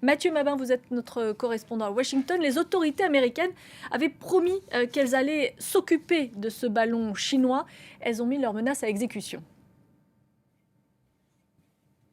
Mathieu Mabin, vous êtes notre correspondant à Washington. Les autorités américaines avaient promis qu'elles allaient s'occuper de ce ballon chinois. Elles ont mis leurs menaces à exécution.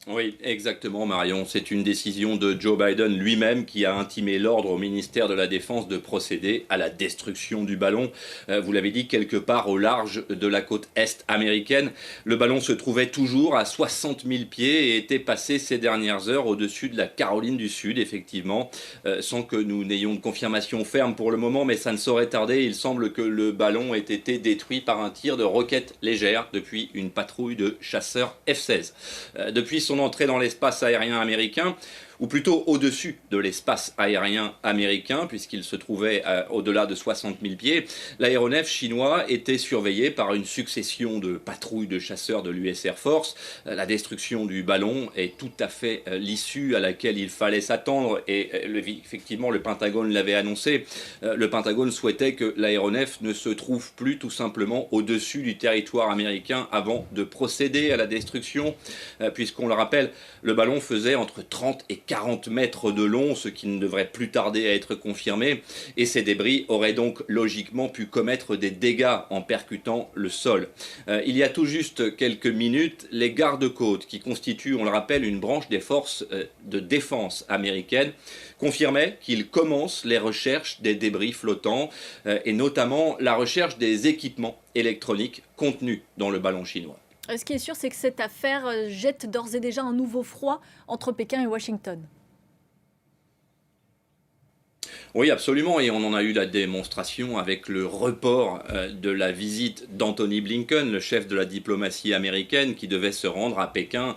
Oui, exactement, Marion. C'est une décision de Joe Biden lui-même qui a intimé l'ordre au ministère de la Défense de procéder à la destruction du ballon. Vous l'avez dit, quelque part au large de la côte est américaine. Le ballon se trouvait toujours à 60 000 pieds et était passé ces dernières heures au-dessus de la Caroline du Sud, effectivement, sans que nous n'ayons de confirmation ferme pour le moment, mais ça ne saurait tarder. Il semble que le ballon ait été détruit par un tir de roquettes légères depuis une patrouille de chasseurs F-16. Depuis son entrée dans l'espace aérien américain, ou plutôt au-dessus de l'espace aérien américain, puisqu'il se trouvait au-delà de 60 000 pieds, l'aéronef chinois était surveillé par une succession de patrouilles de chasseurs de l'US Air Force. La destruction du ballon est tout à fait l'issue à laquelle il fallait s'attendre, et effectivement le Pentagone l'avait annoncé. Le Pentagone souhaitait que l'aéronef ne se trouve plus tout simplement au-dessus du territoire américain avant de procéder à la destruction, puisqu'on le rappelle, le ballon faisait entre 30 et 40 mètres de long, ce qui ne devrait plus tarder à être confirmé, et ces débris auraient donc logiquement pu commettre des dégâts en percutant le sol. Il y a tout juste quelques minutes, les gardes-côtes, qui constituent, on le rappelle, une branche des forces de défense américaines, confirmaient qu'ils commencent les recherches des débris flottants, et notamment la recherche des équipements électroniques contenus dans le ballon chinois. Ce qui est sûr, c'est que cette affaire jette d'ores et déjà un nouveau froid entre Pékin et Washington. Oui, absolument, et on en a eu la démonstration avec le report de la visite d'Anthony Blinken, le chef de la diplomatie américaine, qui devait se rendre à Pékin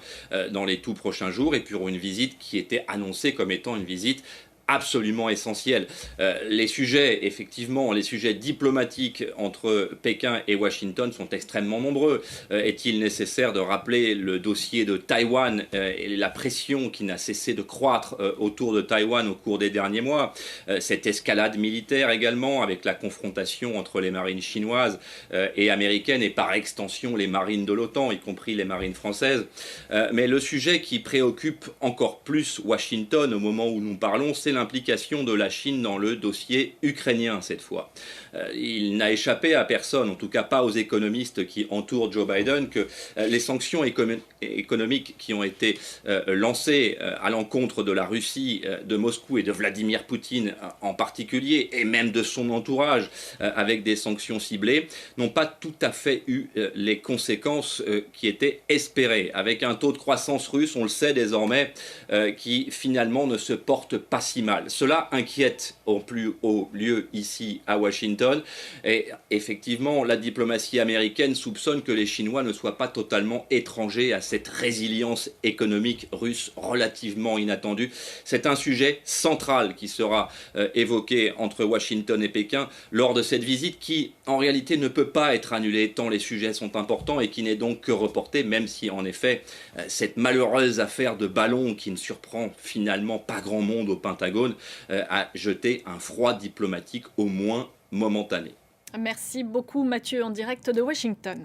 dans les tout prochains jours, et pour une visite qui était annoncée comme étant une visite absolument essentiel. Les sujets, effectivement, les sujets diplomatiques entre Pékin et Washington sont extrêmement nombreux. Est-il nécessaire de rappeler le dossier de Taïwan et la pression qui n'a cessé de croître autour de Taïwan au cours des derniers mois, cette escalade militaire également avec la confrontation entre les marines chinoises et américaines et par extension les marines de l'OTAN, y compris les marines françaises. Mais le sujet qui préoccupe encore plus Washington au moment où nous parlons, c'est l'implication de la Chine dans le dossier ukrainien cette fois. Il n'a échappé à personne, en tout cas pas aux économistes qui entourent Joe Biden, que les sanctions économiques qui ont été lancées à l'encontre de la Russie, de Moscou et de Vladimir Poutine en particulier, et même de son entourage avec des sanctions ciblées, n'ont pas tout à fait eu les conséquences qui étaient espérées. Avec un taux de croissance russe, on le sait désormais, qui finalement ne se porte pas si mal. Cela inquiète au plus haut lieu ici à Washington, et effectivement la diplomatie américaine soupçonne que les Chinois ne soient pas totalement étrangers à cette résilience économique russe relativement inattendue. C'est un sujet central qui sera évoqué entre Washington et Pékin lors de cette visite qui en réalité ne peut pas être annulée tant les sujets sont importants et qui n'est donc que reportée, même si en effet cette malheureuse affaire de ballon qui ne surprend finalement pas grand monde au Pentagone a jeté un froid diplomatique au moins momentané. Merci beaucoup Mathieu en direct de Washington.